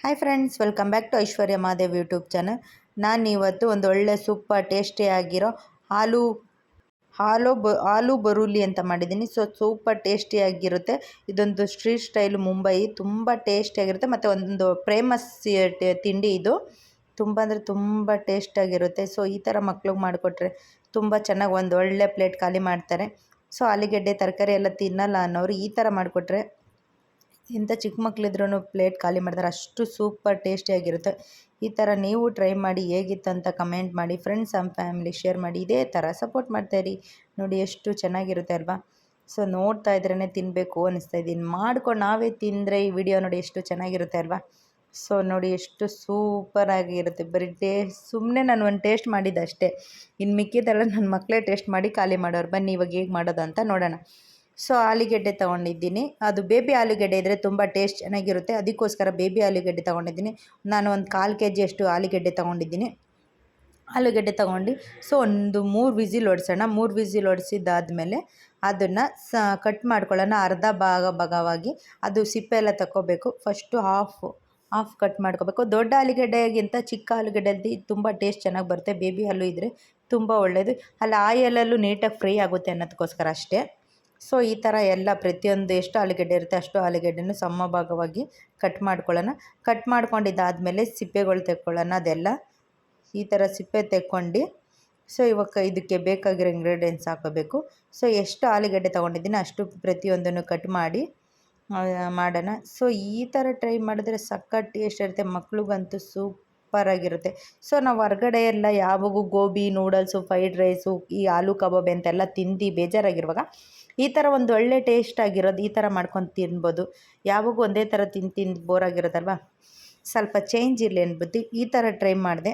Hi friends, welcome back to Aishwarya Mahadev YouTube channel. ನಾನು ಇವತ್ತು ಒಂದು ಒಳ್ಳೆ ಸೂಪರ್ ಟೇಸ್ಟಿಯಾಗಿರೋ ಆಲೂ ಬರೂಲಿ ಅಂತ ಮಾಡಿದ್ದೀನಿ. ಸೂಪರ್ ಟೇಸ್ಟಿಯಾಗಿರುತ್ತೆ. ಇದೊಂದು ಸ್ಟ್ರೀಟ್ ಸ್ಟೈಲ್ ಮುಂಬೈ, ತುಂಬ ಟೇಸ್ಟಿಯಾಗಿರುತ್ತೆ ಮತ್ತು ಒಂದು ಫೇಮಸ್ ತಿಂಡಿ ಇದು. ತುಂಬ ಅಂದರೆ ತುಂಬ ಟೇಸ್ಟಾಗಿರುತ್ತೆ. ಈ ಥರ ಮಕ್ಳಿಗೆ ಮಾಡಿಕೊಟ್ರೆ ತುಂಬ ಚೆನ್ನಾಗಿ ಒಂದು ಒಳ್ಳೆ ಪ್ಲೇಟ್ ಖಾಲಿ ಮಾಡ್ತಾರೆ. ಆಲೂಗೆಡ್ಡೆ ತರಕಾರಿ ಎಲ್ಲ ತಿನ್ನಲ್ಲ ಅನ್ನೋರು ಈ ಥರ ಮಾಡಿಕೊಟ್ರೆ ಇಂಥ ಚಿಕ್ಕ ಮಕ್ಕಳಿದ್ರೂ ಪ್ಲೇಟ್ ಖಾಲಿ ಮಾಡ್ತಾರೆ. ಅಷ್ಟು ಸೂಪರ್ ಟೇಸ್ಟಿಯಾಗಿರುತ್ತೆ. ಈ ಥರ ನೀವು ಟ್ರೈ ಮಾಡಿ, ಹೇಗಿತ್ತು ಅಂತ ಕಮೆಂಟ್ ಮಾಡಿ, ಫ್ರೆಂಡ್ಸ್ ಆ್ಯಂಡ್ ಫ್ಯಾಮಿಲಿ ಶೇರ್ ಮಾಡಿ. ಇದೇ ಥರ ಸಪೋರ್ಟ್ ಮಾಡ್ತಾಯಿರಿ. ನೋಡಿ ಎಷ್ಟು ಚೆನ್ನಾಗಿರುತ್ತೆ ಅಲ್ವಾ. ನೋಡ್ತಾ ಇದ್ರೇ ತಿನ್ನಬೇಕು ಅನ್ನಿಸ್ತಾ ಇದ್ದೀನಿ. ಮಾಡ್ಕೊಂಡು ನಾವೇ ತಿಂದರೆ ಈ ವಿಡಿಯೋ ನೋಡಿ ಎಷ್ಟು ಚೆನ್ನಾಗಿರುತ್ತೆ ಅಲ್ವಾ. ನೋಡಿ ಎಷ್ಟು ಸೂಪರಾಗಿರುತ್ತೆ. ಬರೀ ಸುಮ್ಮನೆ ನಾನು ಒಂದು ಟೇಸ್ಟ್ ಮಾಡಿದ್ದೆ ಅಷ್ಟೇ. ಇನ್ನು ಮಿಕ್ಕಿದೆಲ್ಲ ನನ್ನ ಮಕ್ಕಳೇ ಟೇಸ್ಟ್ ಮಾಡಿ ಖಾಲಿ ಮಾಡೋರು. ಬನ್ನಿ ಇವಾಗ ಹೇಗೆ ಮಾಡೋದು ಅಂತ ನೋಡೋಣ. ಆಲೂಗೆಡ್ಡೆ ತೊಗೊಂಡಿದ್ದೀನಿ. ಅದು ಬೇಬಿ ಆಲೂಗೆಡ್ಡೆ ಇದ್ದರೆ ತುಂಬ ಟೇಸ್ಟ್ ಚೆನ್ನಾಗಿರುತ್ತೆ. ಅದಕ್ಕೋಸ್ಕರ ಬೇಬಿ ಆಲೂಗೆಡ್ಡೆ ತೊಗೊಂಡಿದ್ದೀನಿ. ನಾನು ಒಂದು 1/4 kg ಅಷ್ಟು ಆಲೂಗೆಡ್ಡೆ ತೊಗೊಂಡಿದ್ದೀನಿ. ಆಲೂಗೆಡ್ಡೆ ತೊಗೊಂಡು ಒಂದು 3 ವಿಸಿಲ್ ಹೊಡ್ಸೋಣ. 3 ವಿಸಿಲ್ ಹೊಡ್ಸಿದ್ದಾದಮೇಲೆ ಅದನ್ನು ಕಟ್ ಮಾಡ್ಕೊಳ್ಳೋಣ. ಅರ್ಧ ಭಾಗವಾಗಿ ಅದು ಸಿಪ್ಪೆ ಎಲ್ಲ ತಗೋಬೇಕು. ಫಸ್ಟು ಹಾಫ್ ಕಟ್ ಮಾಡ್ಕೋಬೇಕು. ದೊಡ್ಡ ಆಲೂಗೆಡ್ಡೆಗಿಂತ ಚಿಕ್ಕ ಆಲೂಗೆಡ್ಡೆಯಲ್ಲಿ ತುಂಬ ಟೇಸ್ಟ್ ಚೆನ್ನಾಗಿ ಬರುತ್ತೆ. ಬೇಬಿ ಆಲೂ ಇದ್ದರೆ ತುಂಬ ಒಳ್ಳೆಯದು. ಅಲ್ಲಿ ಆಯಲಲ್ಲೂ ನೀಟಾಗಿ ಫ್ರೈ ಆಗುತ್ತೆ ಅನ್ನೋದಕ್ಕೋಸ್ಕರ ಅಷ್ಟೇ. ಈ ಥರ ಎಲ್ಲ ಪ್ರತಿಯೊಂದು ಎಷ್ಟು ಆಲೂಗೆಡ್ಡೆ ಇರುತ್ತೆ ಅಷ್ಟು ಆಲೂಗೆಡ್ಡೆನೂ ಸಮಭಾಗವಾಗಿ ಕಟ್ ಮಾಡ್ಕೊಳ್ಳೋಣ. ಕಟ್ ಮಾಡ್ಕೊಂಡಿದ್ದಾದಮೇಲೆ ಸಿಪ್ಪೆಗಳು ತೆಕ್ಕೊಳ್ಳೋಣ. ಅದೆಲ್ಲ ಈ ಥರ ಸಿಪ್ಪೆ ತೆಕ್ಕೊಂಡು ಇವಾಗ ಇದಕ್ಕೆ ಬೇಕಾಗಿರೋ ಇಂಗ್ರೀಡಿಯೆಂಟ್ಸ್ ಹಾಕೋಬೇಕು. ಎಷ್ಟು ಆಲೂಗೆಡ್ಡೆ ತೊಗೊಂಡಿದ್ದೀನಿ ಅಷ್ಟು ಪ್ರತಿಯೊಂದನ್ನು ಕಟ್ ಮಾಡಿ ಮಾಡೋಣ. ಈ ಥರ ಟ್ರೈ ಮಾಡಿದ್ರೆ ಸಖತ್ ಟೇಸ್ಟ್ ಇರುತ್ತೆ. ಮಕ್ಳಿಗಂತೂ ಸೂಪರಾಗಿರುತ್ತೆ. ನಾವು ಹೊರ್ಗಡೆ ಎಲ್ಲ ಯಾವಾಗೂ ಗೋಬಿ ನೂಡಲ್ಸು, ಫ್ರೈಡ್ ರೈಸು, ಈ ಆಲೂ ಕಬಾಬ್ ಅಂತೆಲ್ಲ ತಿಂದು ಬೇಜಾರಾಗಿರುವಾಗ ಈ ಥರ ಒಂದು ಒಳ್ಳೆ ಟೇಸ್ಟ್ ಆಗಿರೋದು ಈ ಥರ ಮಾಡ್ಕೊಂಡು ತಿನ್ಬೋದು. ಯಾವಾಗೂ ಒಂದೇ ಥರ ತಿಂದು ಬೋರ್ ಆಗಿರೋದಲ್ವ, ಸ್ವಲ್ಪ ಚೇಂಜ್ ಇರಲಿ ಅಂದ್ಬಿಟ್ಟು ಈ ಥರ ಟ್ರೈ ಮಾಡಿದೆ.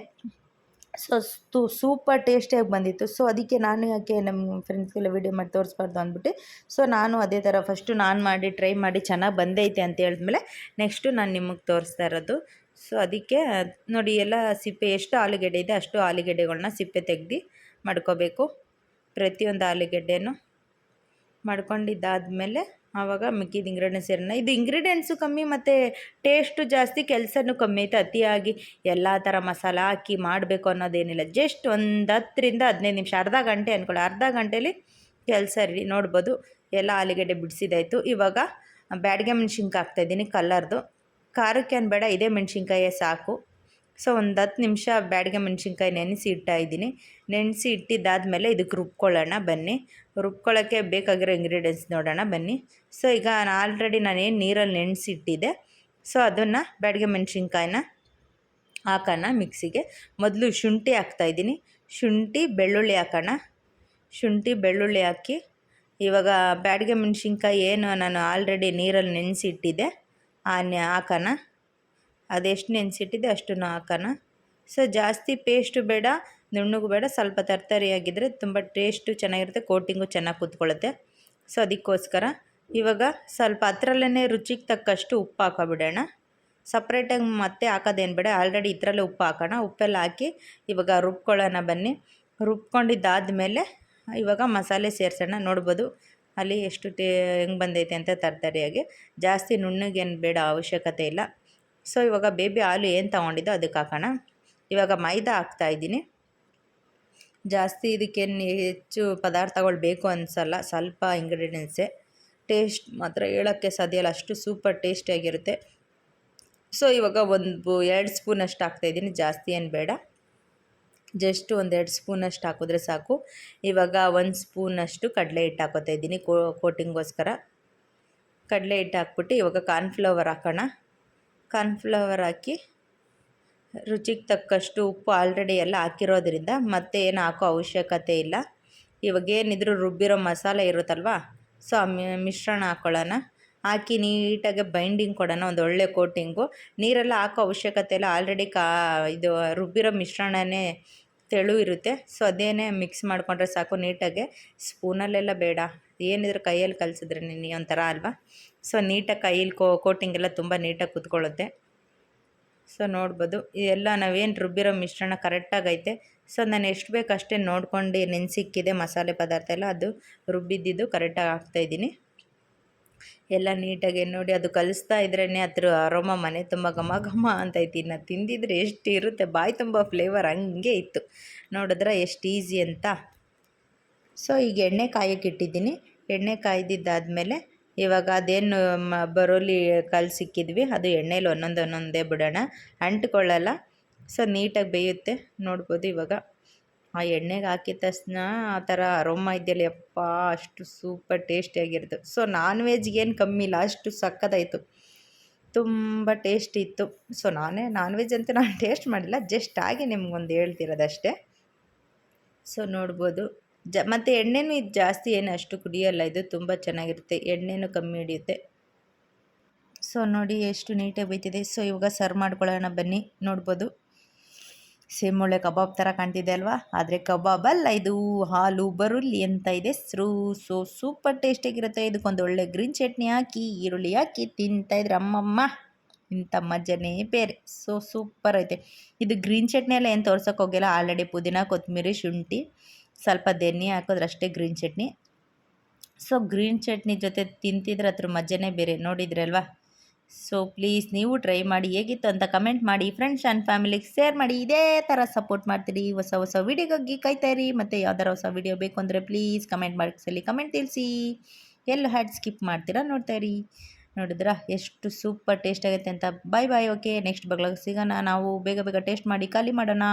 ಸೂಪರ್ ಟೇಸ್ಟಿಯಾಗಿ ಬಂದಿತ್ತು. ಅದಕ್ಕೆ ನಾನು ಯಾಕೆ ನಮ್ಮ ಫ್ರೆಂಡ್ಸ್ಗೆಲ್ಲ ವೀಡಿಯೋ ಮಾಡಿ ತೋರಿಸ್ಬಾರ್ದು ಅಂದ್ಬಿಟ್ಟು ನಾನು ಅದೇ ಥರ ಫಸ್ಟು ನಾನು ಮಾಡಿ ಟ್ರೈ ಮಾಡಿ ಚೆನ್ನಾಗಿ ಬಂದೈತೆ ಅಂತ ಹೇಳಿದ್ಮೇಲೆ ನೆಕ್ಸ್ಟು ನಾನು ನಿಮಗೆ ತೋರಿಸ್ತಾ ಇರೋದು. ಅದಕ್ಕೆ ನೋಡಿ, ಎಲ್ಲ ಸಿಪ್ಪೆ ಎಷ್ಟು ಆಲೂಗೆಡ್ಡೆ ಇದೆ ಅಷ್ಟು ಆಲೂಗೆಡ್ಡೆಗಳನ್ನ ಸಿಪ್ಪೆ ತೆಗೆದು ಮಾಡ್ಕೋಬೇಕು. ಪ್ರತಿಯೊಂದು ಆಲೂಗೆಡ್ಡೆನೂ ಮಾಡ್ಕೊಂಡಿದ್ದಾದಮೇಲೆ ಆವಾಗ ಮಿಕ್ಕಿದ ಇಂಗ್ರೀಡಿಯೆಂಟ್ಸ್ ಸೇರೋಣ. ಇದು ಇಂಗ್ರೀಡಿಯೆಂಟ್ಸು ಕಮ್ಮಿ ಮತ್ತು ಟೇಸ್ಟು ಜಾಸ್ತಿ, ಕೆಲಸನೂ ಕಮ್ಮಿ ಐತೆ. ಅತಿಯಾಗಿ ಎಲ್ಲ ಥರ ಮಸಾಲ ಹಾಕಿ ಮಾಡಬೇಕು ಅನ್ನೋದೇನಿಲ್ಲ. ಜಸ್ಟ್ ಒಂದು 10ರಿಂದ 15 ನಿಮಿಷ, ಅರ್ಧ ಗಂಟೆ ಅಂದ್ಕೊಳ್ಳಿ. ಅರ್ಧ ಗಂಟೇಲಿ ಕೆಲಸ ರೆಡಿ. ನೋಡ್ಬೋದು ಎಲ್ಲ ಆಲೂಗೆಡ್ಡೆ ಬಿಡಿಸಿದಾಯಿತು. ಇವಾಗ ಬ್ಯಾಡಗೆ ಮೆಣ್ಸಿನ್ಕಾಯಿ ಹಾಕ್ತಾಯಿದ್ದೀನಿ ಕಲ್ಲರ್ದು. ಖಾರಕ್ಕೇನು ಬೇಡ, ಇದೇ ಮೆಣ್ಸಿನ್ಕಾಯೇ ಸಾಕು. ಒಂದು 10 ನಿಮಿಷ ಬ್ಯಾಡಗೆ ಮೆಣ್ಸಿನ್ಕಾಯಿ ನೆನೆಸಿ ಇಟ್ಟಿದ್ದೀನಿ. ನೆನೆಸಿ ಇಟ್ಟಿದ್ದಾದಮೇಲೆ ಇದಕ್ಕೆ ರುಬ್ಕೊಳ್ಳೋಣ ಬನ್ನಿ. ರುಬ್ಕೊಳ್ಳೋಕ್ಕೆ ಬೇಕಾಗಿರೋ ಇಂಗ್ರೀಡಿಯೆಂಟ್ಸ್ ನೋಡೋಣ ಬನ್ನಿ. ಈಗ ಆಲ್ರೆಡಿ ನಾನೇನು ನೀರಲ್ಲಿ ನೆನೆಸಿ ಇಟ್ಟಿದ್ದೆ. ಅದನ್ನು ಬ್ಯಾಡಗೆ ಮೆಣ್ಸಿನ್ಕಾಯಿನ ಹಾಕೋಣ ಮಿಕ್ಸಿಗೆ. ಮೊದಲು ಶುಂಠಿ ಹಾಕ್ತಾಯಿದ್ದೀನಿ. ಶುಂಠಿ ಬೆಳ್ಳುಳ್ಳಿ ಹಾಕೋಣ. ಶುಂಠಿ ಬೆಳ್ಳುಳ್ಳಿ ಹಾಕಿ ಇವಾಗ ಬ್ಯಾಡಗೆ ಮೆಣ್ಸಿನ್ಕಾಯಿ ಏನು ನಾನು ಆಲ್ರೆಡಿ ನೀರಲ್ಲಿ ನೆನೆಸಿ ಇಟ್ಟಿದ್ದೆ ಹಾಕೋಣ. ಅದೆಷ್ಟು ನೆನೆಸಿಟ್ಟಿದ್ದೆ ಅಷ್ಟನ್ನು ಹಾಕೋಣ. ಜಾಸ್ತಿ ಪೇಸ್ಟು ಬೇಡ, ನುಣ್ಣಗೂ ಬೇಡ, ಸ್ವಲ್ಪ ತರ್ತರಿಯಾಗಿದ್ದರೆ ತುಂಬ ಟೇಸ್ಟು ಚೆನ್ನಾಗಿರುತ್ತೆ, ಕೋಟಿಂಗು ಚೆನ್ನಾಗಿ ಕೂತ್ಕೊಳ್ಳುತ್ತೆ. ಅದಕ್ಕೋಸ್ಕರ ಇವಾಗ ಸ್ವಲ್ಪ ಹತ್ರಲ್ಲೇ ರುಚಿಗೆ ತಕ್ಕಷ್ಟು ಉಪ್ಪು ಹಾಕೋಬಿಡೋಣ. ಸಪ್ರೇಟಾಗಿ ಮತ್ತೆ ಹಾಕೋದೇನು ಬೇಡ, ಆಲ್ರೆಡಿ ಇದರಲ್ಲೇ ಉಪ್ಪು ಹಾಕೋಣ. ಉಪ್ಪೆಲ್ಲ ಹಾಕಿ ಇವಾಗ ರುಬ್ಕೊಳ್ಳೋಣ ಬನ್ನಿ. ರುಬ್ಕೊಂಡಿದ್ದಾದಮೇಲೆ ಇವಾಗ ಮಸಾಲೆ ಸೇರಿಸೋಣ. ನೋಡ್ಬೋದು ಅಲ್ಲಿ ಎಷ್ಟು ಹೆಂಗೆ ಬಂದೈತೆ ಅಂತ ತರ್ತರಿಯಾಗಿ. ಜಾಸ್ತಿ ನುಣ್ಣಗೇನು ಬೇಡ, ಅವಶ್ಯಕತೆ ಇಲ್ಲ. ಇವಾಗ ಬೇಬಿ ಹಾಲು ಏನು ತೊಗೊಂಡಿದ್ದೋ ಅದಕ್ಕೆ ಹಾಕೋಣ. ಇವಾಗ ಮೈದಾ ಹಾಕ್ತಾಯಿದ್ದೀನಿ. ಜಾಸ್ತಿ ಇದಕ್ಕೇನು ಹೆಚ್ಚು ಪದಾರ್ಥಗಳು ಬೇಕು ಅನಿಸಲ್ಲ, ಸ್ವಲ್ಪ ಇಂಗ್ರೀಡಿಯೆಂಟ್ಸೇ. ಟೇಸ್ಟ್ ಮಾತ್ರ ಹೇಳೋಕ್ಕೆ ಸಾಧ್ಯ ಇಲ್ಲ, ಅಷ್ಟು ಸೂಪರ್ ಟೇಸ್ಟಿಯಾಗಿರುತ್ತೆ. ಇವಾಗ 2 ಸ್ಪೂನಷ್ಟು ಹಾಕ್ತಾಯಿದ್ದೀನಿ. ಜಾಸ್ತಿ ಏನು ಬೇಡ, ಜಸ್ಟ್ 2 ಸ್ಪೂನಷ್ಟು ಹಾಕಿದ್ರೆ ಸಾಕು. ಇವಾಗ 1 ಸ್ಪೂನಷ್ಟು ಕಡಲೆ ಹಿಟ್ಟು ಹಾಕೋತಾ ಇದ್ದೀನಿ ಕೋಟಿಂಗೋಸ್ಕರ. ಕಡಲೆ ಹಿಟ್ಟು ಹಾಕ್ಬಿಟ್ಟು ಇವಾಗ ಕಾರ್ನ್ಫ್ಲವರ್ ಹಾಕೋಣ. ಕಾರ್ನ್ಫ್ಲವರ್ ಹಾಕಿ ರುಚಿಗೆ ತಕ್ಕಷ್ಟು ಉಪ್ಪು ಆಲ್ರೆಡಿ ಎಲ್ಲ ಹಾಕಿರೋದ್ರಿಂದ ಮತ್ತೆ ಏನು ಹಾಕೋ ಅವಶ್ಯಕತೆ ಇಲ್ಲ. ಇವಾಗ ಏನಿದ್ರು ರುಬ್ಬಿರೋ ಮಸಾಲೆ ಇರುತ್ತಲ್ವ, ಆ ಮಿಶ್ರಣ ಹಾಕ್ಕೊಳ್ಳೋಣ. ಹಾಕಿ ನೀಟಾಗಿ ಬೈಂಡಿಂಗ್ ಕೊಡೋಣ, ಒಂದು ಒಳ್ಳೆ ಕೋಟಿಂಗು. ನೀರೆಲ್ಲ ಹಾಕೋ ಅವಶ್ಯಕತೆ ಇಲ್ಲ, ಆಲ್ರೆಡಿ ಇದು ರುಬ್ಬಿರೋ ಮಿಶ್ರಣನೇ ತೆಳು ಇರುತ್ತೆ. ಅದೇನೇ ಮಿಕ್ಸ್ ಮಾಡಿಕೊಂಡ್ರೆ ಸಾಕು ನೀಟಾಗೆ. ಸ್ಪೂನಲ್ಲೆಲ್ಲ ಬೇಡ, ಏನಿದ್ರು ಕೈಯಲ್ಲಿ ಕಲಿಸಿದ್ರೆ ಒಂಥರ ಅಲ್ವಾ. ನೀಟಾಗಿ ಕೈಯಲ್ಲಿ ಕೋಟಿಂಗ್ ಎಲ್ಲ ತುಂಬ ನೀಟಾಗಿ ಕೂತ್ಕೊಳ್ಳುತ್ತೆ. ನೋಡ್ಬೋದು ಇದೆಲ್ಲ ನಾವೇನು ರುಬ್ಬಿರೋ ಮಿಶ್ರಣ ಕರೆಕ್ಟಾಗೈತೆ. ನಾನು ಎಷ್ಟು ಬೇಕು ಅಷ್ಟೇ ನೋಡ್ಕೊಂಡು ನೆನೆಸಿಕ್ಕಿದೆ ಮಸಾಲೆ ಪದಾರ್ಥ ಎಲ್ಲ, ಅದು ರುಬ್ಬಿದ್ದಿದ್ದು ಕರೆಕ್ಟಾಗಿ ಹಾಕ್ತಾಯಿದ್ದೀನಿ. ಎಲ್ಲ ನೀಟಾಗಿ ನೋಡಿ ಅದು ಕಲಿಸ್ತಾ ಇದ್ರೇ ಅದ್ರ ಅರೋಮ ಮನೆ ತುಂಬ ಘಮ ಘಮ ಅಂತೈತಿ. ಇನ್ನು ತಿಂದಿದ್ರೆ ಎಷ್ಟು ಇರುತ್ತೆ, ಬಾಯಿ ತುಂಬ ಫ್ಲೇವರ್ ಹಂಗೆ ಇತ್ತು. ನೋಡಿದ್ರೆ ಎಷ್ಟು ಈಸಿ ಅಂತ. ಸೊ ಈಗ ಎಣ್ಣೆ ಕಾಯೋಕೆ ಇಟ್ಟಿದ್ದೀನಿ. ಎಣ್ಣೆ ಕಾಯ್ದಿದ್ದಾದಮೇಲೆ ಇವಾಗ ಅದೇನು ಬರೋಲಿ ಕಲಸಿಕ್ಕಿದ್ವಿ ಅದು ಎಣ್ಣೆಲಿ ಒಂದೊಂದೇ ಬಿಡೋಣ, ಅಂಟ್ಕೊಳ್ಳಲ್ಲ. ಸೊ ನೀಟಾಗಿ ಬೇಯುತ್ತೆ ನೋಡ್ಬೋದು. ಇವಾಗ ಆ ಎಣ್ಣೆಗೆ ಹಾಕಿದ ತಕ್ಷಣ ಆ ಥರ ಅರೋಮ ಇದೆಯಲ್ಲ ಯಪ್ಪ, ಅಷ್ಟು ಸೂಪರ್ ಟೇಸ್ಟಿಯಾಗಿರೋದು. ಸೊ ನಾನ್ ವೆಜ್ಗೇನು ಕಮ್ಮಿ ಇಲ್ಲ, ಅಷ್ಟು ಸಕ್ಕತ್ತಾಯಿತು, ತುಂಬ ಟೇಸ್ಟ್ ಇತ್ತು. ಸೊ ನಾನ್ ವೆಜ್ ಅಂತ ನಾನು ಟೇಸ್ಟ್ ಮಾಡಿಲ್ಲ, ಜಸ್ಟ್ ಹಾಗೆ ನಿಮ್ಗೊಂದು ಹೇಳ್ತಿರೋದಷ್ಟೇ. ಸೊ ನೋಡ್ಬೋದು. ಮತ್ತು ಎಣ್ಣೆನೂ ಇದು ಜಾಸ್ತಿ ಏನು ಅಷ್ಟು ಕುಡಿಯೋಲ್ಲ, ಇದು ತುಂಬ ಚೆನ್ನಾಗಿರುತ್ತೆ, ಎಣ್ಣೆನೂ ಕಮ್ಮಿ ಹಿಡಿಯುತ್ತೆ. ಸೊ ನೋಡಿ ಎಷ್ಟು ನೀಟಾಗಿ ಬೇಯ್ತಿದೆ. ಸೊ ಇವಾಗ ಸರ್ವ್ ಮಾಡ್ಕೊಳ್ಳೋಣ ಬನ್ನಿ. ನೋಡ್ಬೋದು ಸೇಮ್ ಒಳ್ಳೆ ಕಬಾಬ್ ಥರ ಕಾಣ್ತಿದೆ ಅಲ್ವಾ, ಆದರೆ ಕಬಾಬ್ ಅಲ್ಲ, ಇದು ಹಾಲು ಬರುಳ್ಳಿ ಅಂತ ಇದೆ. ಸೊ ಸೂಪರ್ ಟೇಸ್ಟಿಯಾಗಿರುತ್ತೆ. ಇದಕ್ಕೊಂದು ಒಳ್ಳೆ ಗ್ರೀನ್ ಚಟ್ನಿ ಹಾಕಿ ಈರುಳ್ಳಿ ಹಾಕಿ ತಿಂತಾಯಿದ್ರೆ ಅಮ್ಮಮ್ಮ ಇಂಥ ಮಜನೇ ಬೇರೆ. ಸೊ ಸೂಪರ್ ಐತೆ. ಇದು ಗ್ರೀನ್ ಚಟ್ನಿ ಎಲ್ಲ ಏನು ತೋರ್ಸೋಕೆ ಹೋಗಿಲ್ಲ, ಆಲ್ರೆಡಿ ಪುದೀನ ಕೊತ್ತಂಬರಿ ಶುಂಠಿ ಸ್ವಲ್ಪ ಧನಿಯಾ ಹಾಕೋದ್ರೆ ಅಷ್ಟೇ green chutney. So green chutney ಜೊತೆ ತಿಂತಿದ್ರೆ ಅದ್ರ ಮಜನೇ ಬೇರೆ, ನೋಡಿದ್ರಲ್ವಾ. ಸೊ ಪ್ಲೀಸ್ ನೀವು ಟ್ರೈ ಮಾಡಿ, ಹೇಗಿತ್ತು ಅಂತ ಕಮೆಂಟ್ ಮಾಡಿ, ಫ್ರೆಂಡ್ಸ್ ಆ್ಯಂಡ್ ಫ್ಯಾಮಿಲಿಗೆ ಶೇರ್ ಮಾಡಿ. ಇದೇ ಥರ ಸಪೋರ್ಟ್ ಮಾಡ್ತೀರಿ. ಹೊಸ ವೀಡಿಯೋಗಾಗಿ ಕಾಯ್ತಾಯಿರಿ. ಮತ್ತು ಯಾವ್ದಾರ ಹೊಸ ವೀಡಿಯೋ ಬೇಕು ಅಂದರೆ ಪ್ಲೀಸ್ ಕಮೆಂಟ್ ಬಾಕ್ಸಲ್ಲಿ ಕಮೆಂಟ್ ತಿಳಿಸಿ. ಎಲ್ಲೂ ಹ್ಯಾಡ್ ಸ್ಕಿಪ್ ಮಾಡ್ತೀರಾ ನೋಡ್ತಾಯಿರಿ. ನೋಡಿದ್ರಾ ಎಷ್ಟು ಸೂಪರ್ ಟೇಸ್ಟ್ ಆಗುತ್ತೆ ಅಂತ. ಬಾಯ್ ಬಾಯ್. ಓಕೆ, ನೆಕ್ಸ್ಟ್ ಬಗ್ಲಾಗ ಸಿಗೋಣ. ನಾವು ಬೇಗ ಟೇಸ್ಟ್ ಮಾಡಿ ಖಾಲಿ ಮಾಡೋಣ.